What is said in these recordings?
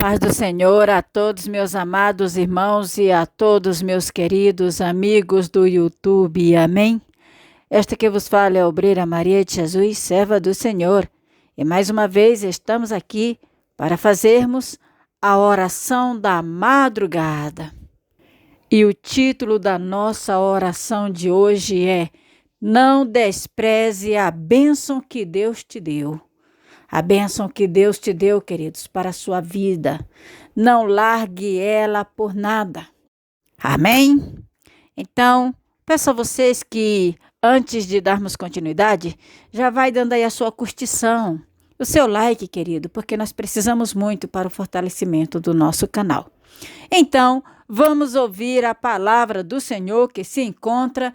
paz do Senhor a todos meus amados irmãos e a todos meus queridos amigos do YouTube. Amém? Esta que vos fala é a obreira Maria de Jesus, serva do Senhor. E mais uma vez estamos aqui para fazermos a oração da madrugada. E o título da nossa oração de hoje é: Não despreze a bênção que Deus te deu. A bênção que Deus te deu, queridos, para a sua vida. Não largue ela por nada. Amém? Então, peço a vocês que, antes de darmos continuidade, já vai dando aí a sua curtição, o seu like, querido, porque nós precisamos muito para o fortalecimento do nosso canal. Então, vamos ouvir a palavra do Senhor que se encontra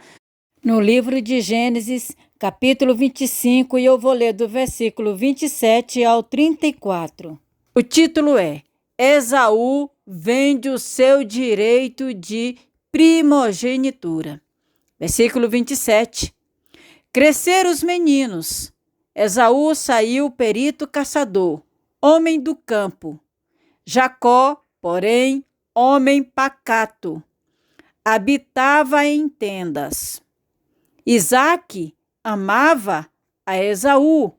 no livro de Gênesis, capítulo 25, e eu vou ler do versículo 27 ao 34. O título é: Esaú vende o seu direito de primogenitura. Versículo 27. Cresceram os meninos. Esaú saiu perito caçador, homem do campo. Jacó, porém, homem pacato, habitava em tendas. Isaque amava a Esaú,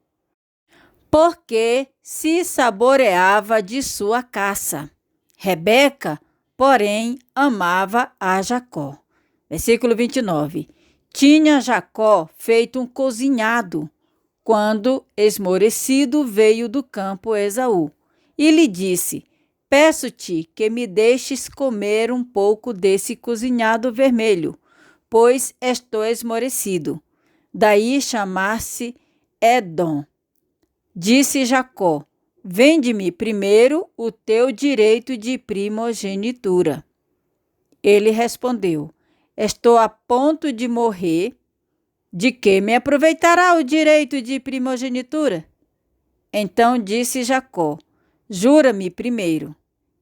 porque se saboreava de sua caça. Rebeca, porém, amava a Jacó. Versículo 29. Tinha Jacó feito um cozinhado, quando, esmorecido, veio do campo Esaú, e lhe disse: Peço-te que me deixes comer um pouco desse cozinhado vermelho, pois estou esmorecido. Daí chamar-se Edom. Disse Jacó: Vende-me primeiro o teu direito de primogenitura. Ele respondeu: Estou a ponto de morrer. De que me aproveitará o direito de primogenitura? Então disse Jacó: Jura-me primeiro.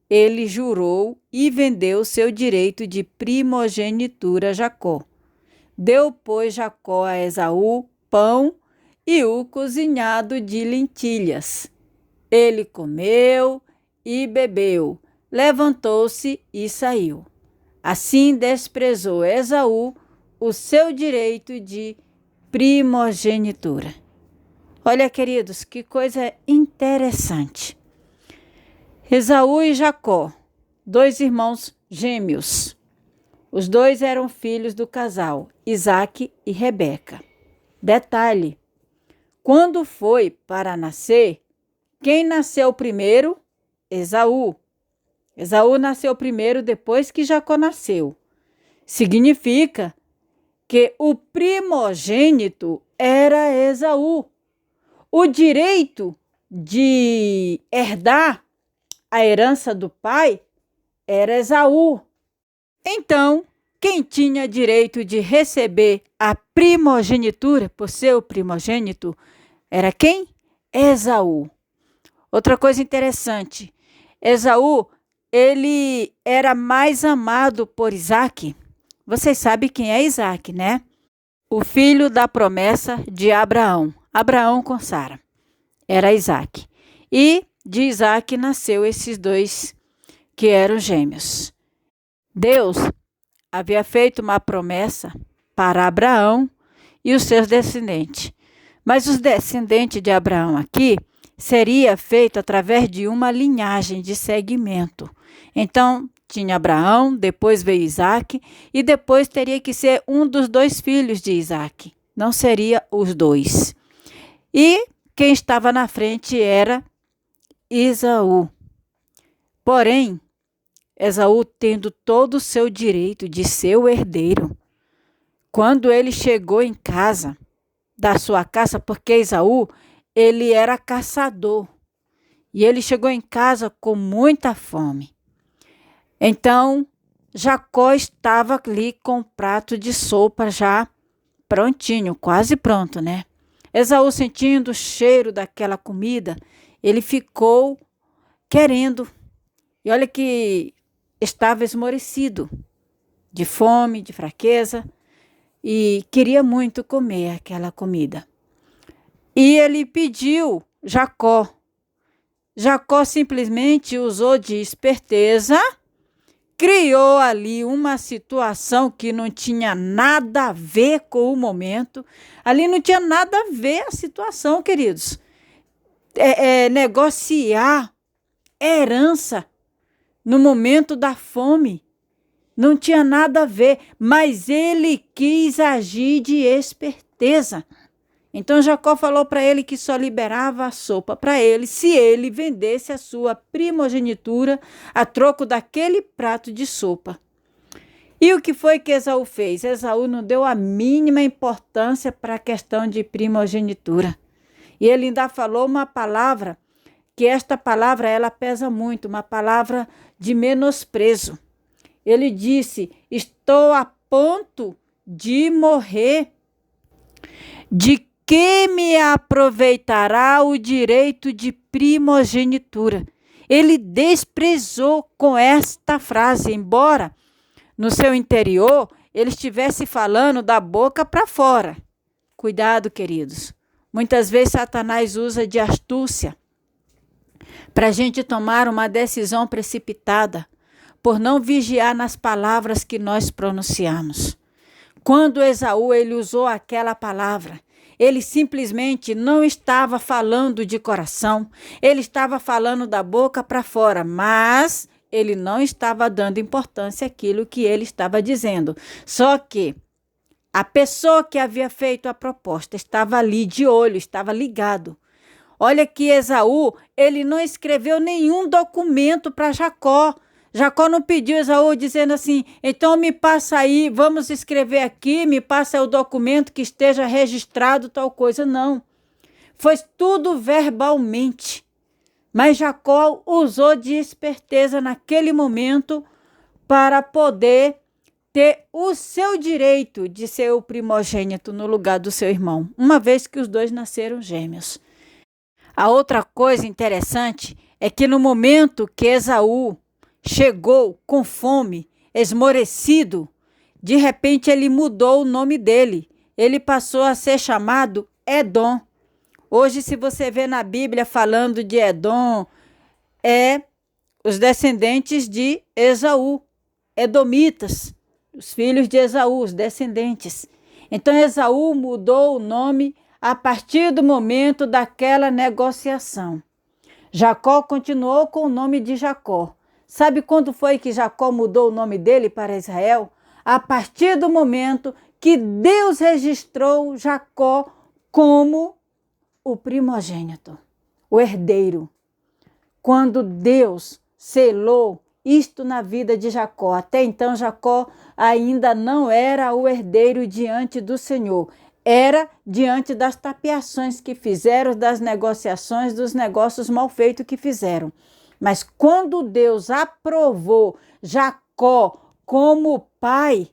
Ele jurou e vendeu seu direito de primogenitura a Jacó. Deu, pois, Jacó a Esaú pão e o cozinhado de lentilhas. Ele comeu e bebeu, levantou-se e saiu. Assim desprezou Esaú o seu direito de primogenitura. Olha, queridos, que coisa interessante. Esaú e Jacó, dois irmãos gêmeos. Os dois eram filhos do casal, Isaque e Rebeca. Detalhe: quando foi para nascer, quem nasceu primeiro? Esaú. Esaú nasceu primeiro depois que Jacó nasceu. Significa que o primogênito era Esaú. O direito de herdar a herança do pai era Esaú. Então, quem tinha direito de receber a primogenitura por ser o primogênito era quem? Esaú. Outra coisa interessante, Esaú, ele era mais amado por Isaque. Vocês sabem quem é Isaque, né? O filho da promessa de Abraão. Abraão com Sara. Era Isaque. E de Isaque nasceu esses dois que eram gêmeos. Deus havia feito uma promessa para Abraão e os seus descendentes. Mas os descendentes de Abraão aqui seria feito através de uma linhagem de seguimento. Então, tinha Abraão, depois veio Isaque, e depois teria que ser um dos dois filhos de Isaque. Não seria os dois. E quem estava na frente era Esaú. Porém, Esaú, tendo todo o seu direito de ser o herdeiro, quando ele chegou em casa, da sua caça, porque Esaú, ele era caçador, e ele chegou em casa com muita fome. Então, Jacó estava ali com um prato de sopa já prontinho, quase pronto, né? Esaú, sentindo o cheiro daquela comida, ele ficou querendo. E olha que estava esmorecido, de fome, de fraqueza, e queria muito comer aquela comida. E ele pediu Jacó: Jacó simplesmente usou de esperteza, criou ali uma situação que não tinha nada a ver com o momento. Ali não tinha nada a ver a situação, queridos. Negociar herança no momento da fome. Não tinha nada a ver, mas ele quis agir de esperteza. Então Jacó falou para ele que só liberava a sopa para ele se ele vendesse a sua primogenitura a troco daquele prato de sopa. E o que foi que Esaú fez? Esaú não deu a mínima importância para a questão de primogenitura. E ele ainda falou uma palavra, que esta palavra ela pesa muito, uma palavra de menosprezo. Ele disse: estou a ponto de morrer. De que me aproveitará o direito de primogenitura? Ele desprezou com esta frase, embora no seu interior ele estivesse falando da boca para fora. Cuidado, queridos. Muitas vezes Satanás usa de astúcia para a gente tomar uma decisão precipitada, por não vigiar nas palavras que nós pronunciamos. Quando Esaú ele usou aquela palavra, ele simplesmente não estava falando de coração, ele estava falando da boca para fora, mas ele não estava dando importância àquilo que ele estava dizendo. Só que a pessoa que havia feito a proposta estava ali de olho, estava ligado. Olha que Esaú, ele não escreveu nenhum documento para Jacó. Jacó não pediu Esaú dizendo assim: então me passa aí, vamos escrever aqui, me passa o documento que esteja registrado tal coisa. Não, foi tudo verbalmente. Mas Jacó usou de esperteza naquele momento para poder ter o seu direito de ser o primogênito no lugar do seu irmão, uma vez que os dois nasceram gêmeos. A outra coisa interessante é que no momento que Esaú chegou com fome, esmorecido, de repente ele mudou o nome dele. Ele passou a ser chamado Edom. Hoje, se você vê na Bíblia falando de Edom, os descendentes de Esaú, edomitas, os filhos de Esaú, os descendentes. Então Esaú mudou o nome a partir do momento daquela negociação. Jacó continuou com o nome de Jacó. Sabe quando foi que Jacó mudou o nome dele para Israel? A partir do momento que Deus registrou Jacó como o primogênito, o herdeiro. Quando Deus selou isto na vida de Jacó. Até então Jacó ainda não era o herdeiro diante do Senhor. Era diante das tapeações que fizeram, das negociações, dos negócios mal feitos que fizeram. Mas quando Deus aprovou Jacó como pai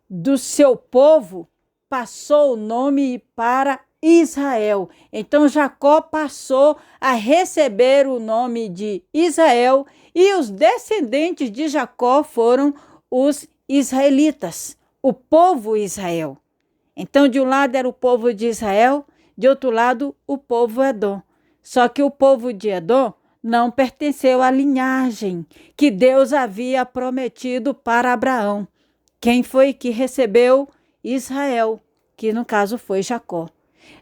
do seu povo, passou o nome para Israel. Então Jacó passou a receber o nome de Israel e os descendentes de Jacó foram os israelitas, o povo Israel. Então de um lado era o povo de Israel, de outro lado o povo Edom. Só que o povo de Edom não pertenceu à linhagem que Deus havia prometido para Abraão. Quem foi que recebeu? Israel, que no caso foi Jacó.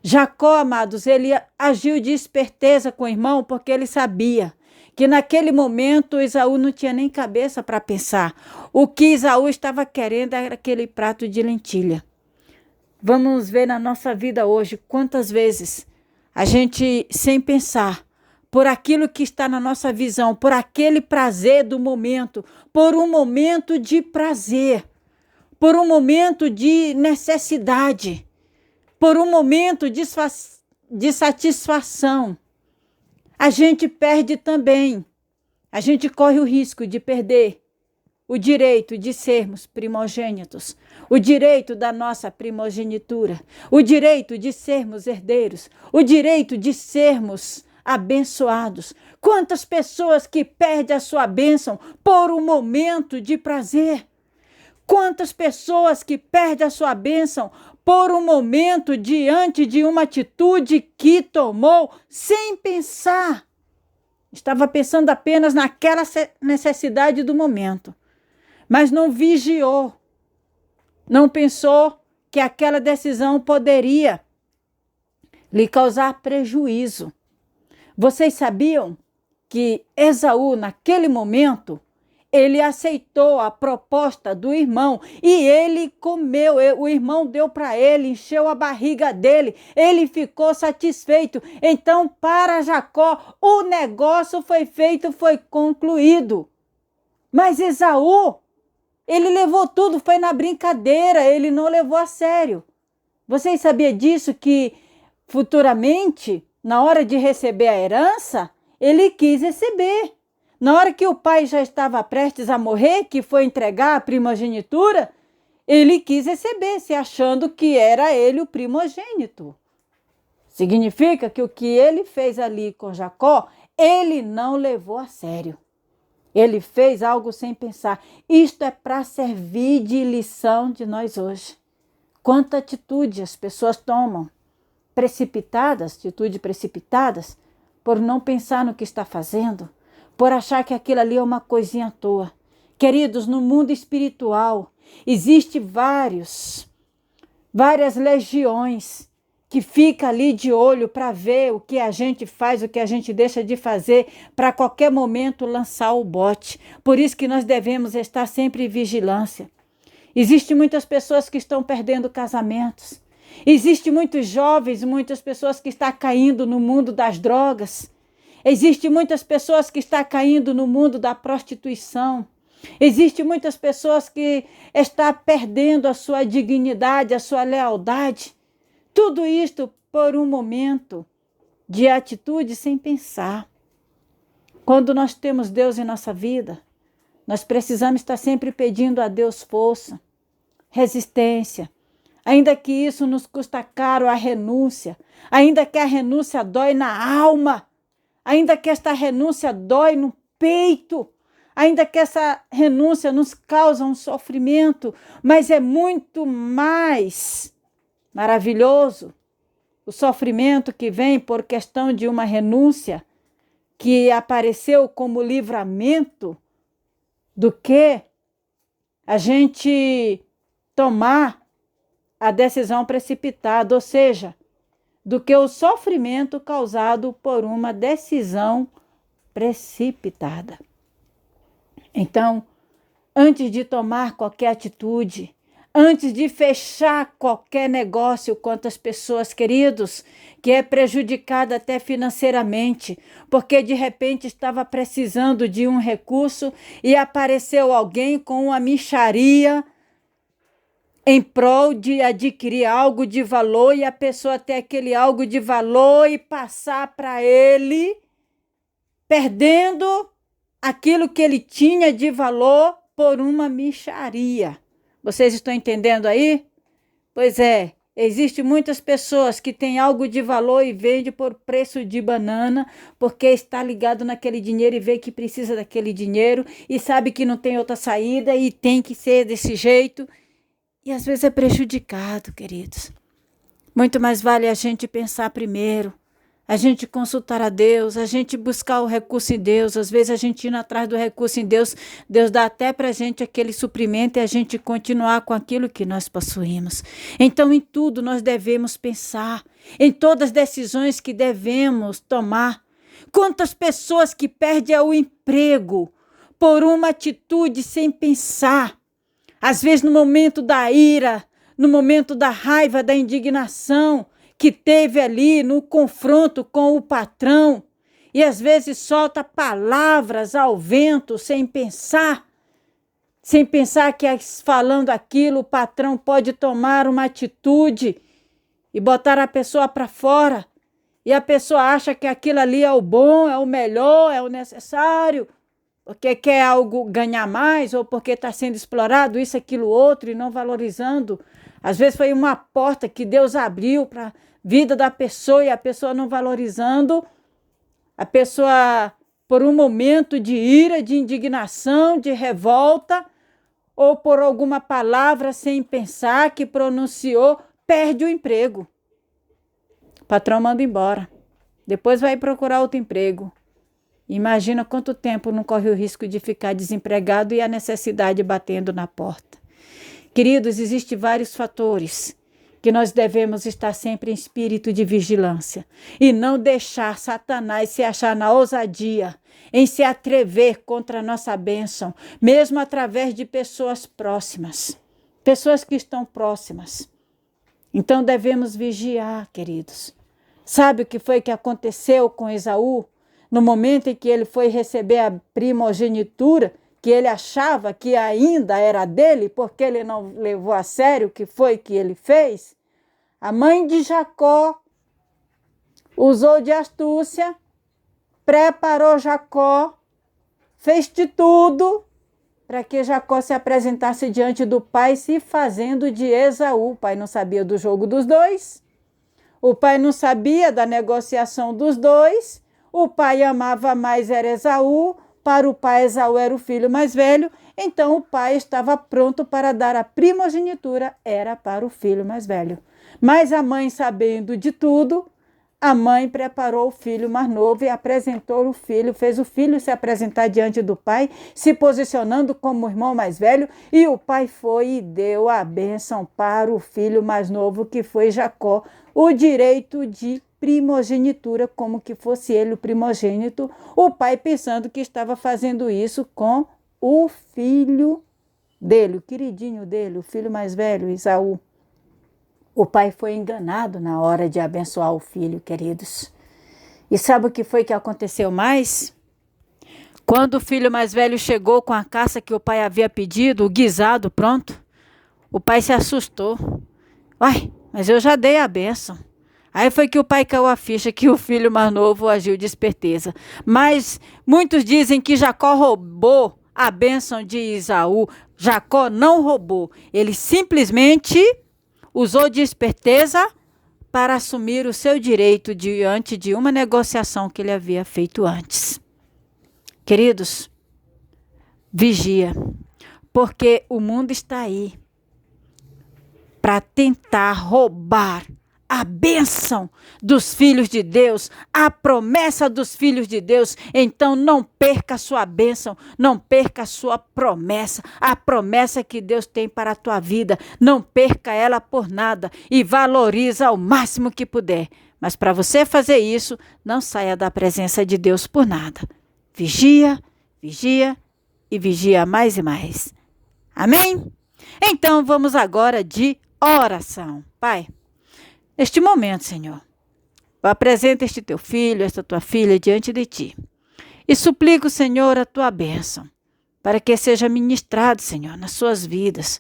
Jacó, amados, ele agiu de esperteza com o irmão porque ele sabia que naquele momento Esaú não tinha nem cabeça para pensar. O que Esaú estava querendo era aquele prato de lentilha. Vamos ver na nossa vida hoje quantas vezes a gente, sem pensar, por aquilo que está na nossa visão, por aquele prazer do momento, por um momento de prazer, por um momento de necessidade, por um momento de satisfação, a gente perde também. A gente corre o risco de perder o direito de sermos primogênitos, o direito da nossa primogenitura, o direito de sermos herdeiros, o direito de sermos abençoados. Quantas pessoas que perdem a sua bênção por um momento de prazer? Quantas pessoas que perdem a sua bênção por um momento diante de uma atitude que tomou sem pensar? Estava pensando apenas naquela necessidade do momento, mas não vigiou, não pensou que aquela decisão poderia lhe causar prejuízo. Vocês sabiam que Esaú, naquele momento, ele aceitou a proposta do irmão e ele comeu. O irmão deu para ele, encheu a barriga dele, ele ficou satisfeito. Então, para Jacó, o negócio foi feito, foi concluído. Mas Esaú, ele levou tudo, foi na brincadeira, ele não levou a sério. Vocês sabiam disso, que futuramente, na hora de receber a herança, ele quis receber. Na hora que o pai já estava prestes a morrer, que foi entregar a primogenitura, ele quis receber, se achando que era ele o primogênito. Significa que o que ele fez ali com Jacó, ele não levou a sério. Ele fez algo sem pensar. Isto é para servir de lição de nós hoje. Quanta atitude as pessoas tomam, atitudes precipitadas, por não pensar no que está fazendo, por achar que aquilo ali é uma coisinha à toa. Queridos, no mundo espiritual, existe várias legiões que ficam ali de olho para ver o que a gente faz, o que a gente deixa de fazer, para a qualquer momento lançar o bote. Por isso que nós devemos estar sempre em vigilância. Existem muitas pessoas que estão perdendo casamentos. Existem muitos jovens, muitas pessoas que estão caindo no mundo das drogas. Existem muitas pessoas que estão caindo no mundo da prostituição. Existem muitas pessoas que estão perdendo a sua dignidade, a sua lealdade. Tudo isto por um momento de atitude sem pensar. Quando nós temos Deus em nossa vida, nós precisamos estar sempre pedindo a Deus força, resistência. Ainda que isso nos custa caro, a renúncia. Ainda que a renúncia dói na alma. Ainda que esta renúncia dói no peito. Ainda que essa renúncia nos causa um sofrimento. Mas é muito mais maravilhoso o sofrimento que vem por questão de uma renúncia que apareceu como livramento do que a gente tomar a decisão precipitada, ou seja, do que o sofrimento causado por uma decisão precipitada. Então, antes de tomar qualquer atitude, antes de fechar qualquer negócio com as pessoas, queridos, que é prejudicada até financeiramente, porque de repente estava precisando de um recurso e apareceu alguém com uma mixaria em prol de adquirir algo de valor e a pessoa ter aquele algo de valor e passar para ele, perdendo aquilo que ele tinha de valor por uma mixaria. Vocês estão entendendo aí? Pois é, existem muitas pessoas que têm algo de valor e vendem por preço de banana, porque está ligado naquele dinheiro e vê que precisa daquele dinheiro e sabe que não tem outra saída e tem que ser desse jeito. E às vezes é prejudicado, queridos. Muito mais vale a gente pensar primeiro, a gente consultar a Deus, a gente buscar o recurso em Deus. Às vezes a gente indo atrás do recurso em Deus, Deus dá até para a gente aquele suprimento e a gente continuar com aquilo que nós possuímos. Então, em tudo nós devemos pensar, em todas as decisões que devemos tomar. Quantas pessoas que perdem o emprego por uma atitude sem pensar. Às vezes no momento da ira, no momento da raiva, da indignação que teve ali no confronto com o patrão, e às vezes solta palavras ao vento sem pensar que falando aquilo o patrão pode tomar uma atitude e botar a pessoa para fora, e a pessoa acha que aquilo ali é o bom, é o melhor, é o necessário, porque quer algo ganhar mais ou porque está sendo explorado, isso, aquilo, outro, e não valorizando. Às vezes foi uma porta que Deus abriu para a vida da pessoa e a pessoa não valorizando. A pessoa, por um momento de ira, de indignação, de revolta, ou por alguma palavra sem pensar que pronunciou, perde o emprego. O patrão manda embora. Depois vai procurar outro emprego. Imagina quanto tempo não corre o risco de ficar desempregado e a necessidade batendo na porta. Queridos, existem vários fatores que nós devemos estar sempre em espírito de vigilância e não deixar Satanás se achar na ousadia em se atrever contra a nossa bênção, mesmo através de pessoas próximas, pessoas que estão próximas. Então devemos vigiar, queridos. Sabe o que foi que aconteceu com Esaú? No momento em que ele foi receber a primogenitura, que ele achava que ainda era dele, porque ele não levou a sério o que foi que ele fez, a mãe de Jacó usou de astúcia, preparou Jacó, fez de tudo para que Jacó se apresentasse diante do pai, se fazendo de Esaú. O pai não sabia do jogo dos dois, o pai não sabia da negociação dos dois, o pai amava mais era Esaú, para o pai Esaú era o filho mais velho, então o pai estava pronto para dar a primogenitura, era para o filho mais velho. Mas a mãe, sabendo de tudo, a mãe preparou o filho mais novo e apresentou o filho, fez o filho se apresentar diante do pai, se posicionando como o irmão mais velho, e o pai foi e deu a bênção para o filho mais novo, que foi Jacó, o direito de primogenitura, como que fosse ele o primogênito, o pai pensando que estava fazendo isso com o filho dele, o queridinho dele, o filho mais velho, Esaú. O pai foi enganado na hora de abençoar o filho, queridos. E sabe o que foi que aconteceu mais? Quando o filho mais velho chegou com a caça que o pai havia pedido, o guisado pronto, o pai se assustou. Uai, mas eu já dei a bênção. Aí foi que o pai caiu a ficha que o filho mais novo agiu de esperteza. Mas muitos dizem que Jacó roubou a bênção de Esaú. Jacó não roubou. Ele simplesmente usou de esperteza para assumir o seu direito diante de uma negociação que ele havia feito antes. Queridos, vigia, porque o mundo está aí para tentar roubar a bênção dos filhos de Deus, a promessa dos filhos de Deus. Então não perca a sua bênção, não perca a sua promessa, a promessa que Deus tem para a tua vida. Não perca ela por nada e valoriza ao máximo que puder. Mas para você fazer isso, não saia da presença de Deus por nada. Vigia, vigia e vigia mais e mais. Amém? Então vamos agora de oração. Pai, neste momento, Senhor, eu apresento este teu filho, esta tua filha diante de ti. E suplico, Senhor, a tua bênção, para que seja ministrado, Senhor, nas suas vidas.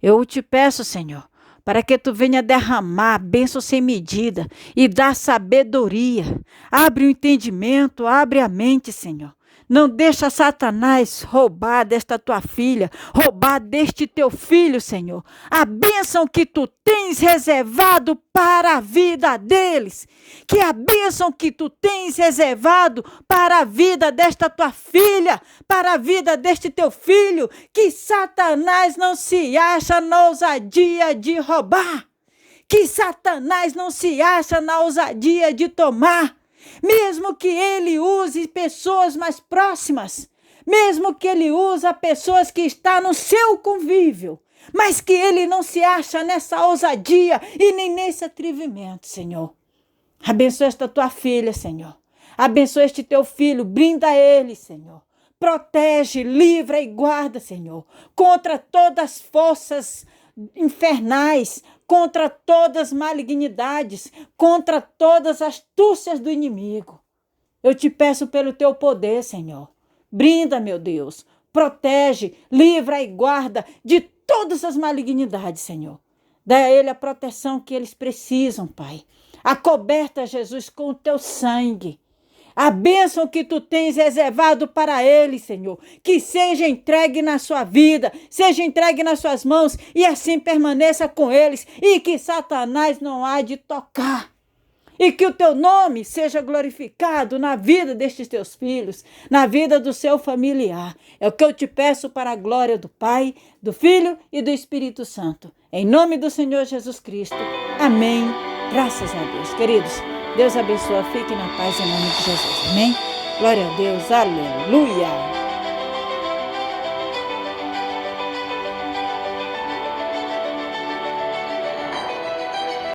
Eu te peço, Senhor, para que tu venha derramar bênção sem medida e dar sabedoria. Abre o entendimento, abre a mente, Senhor. Não deixa Satanás roubar desta tua filha, roubar deste teu filho, Senhor. A bênção que tu tens reservado para a vida deles. Que a bênção que tu tens reservado para a vida desta tua filha, para a vida deste teu filho. Que Satanás não se acha na ousadia de roubar. Que Satanás não se acha na ousadia de tomar. Mesmo que ele use pessoas mais próximas, mesmo que ele use pessoas que estão no seu convívio, mas que ele não se acha nessa ousadia e nem nesse atrevimento, Senhor. Abençoa esta tua filha, Senhor. Abençoa este teu filho, brinda ele, Senhor. Protege, livra e guarda, Senhor, contra todas as forças infernais, contra todas as malignidades, contra todas as astúcias do inimigo. Eu te peço pelo teu poder, Senhor. Brinda, meu Deus. Protege, livra e guarda de todas as malignidades, Senhor. Dá a ele a proteção que eles precisam, Pai. Acoberta, Jesus, com o teu sangue. A bênção que tu tens reservado para ele, Senhor, que seja entregue na sua vida, seja entregue nas suas mãos e assim permaneça com eles e que Satanás não há de tocar. E que o teu nome seja glorificado na vida destes teus filhos, na vida do seu familiar. É o que eu te peço para a glória do Pai, do Filho e do Espírito Santo. Em nome do Senhor Jesus Cristo. Amém. Graças a Deus. Queridos, Deus abençoe. Fiquem na paz em nome de Jesus. Amém? Glória a Deus, aleluia.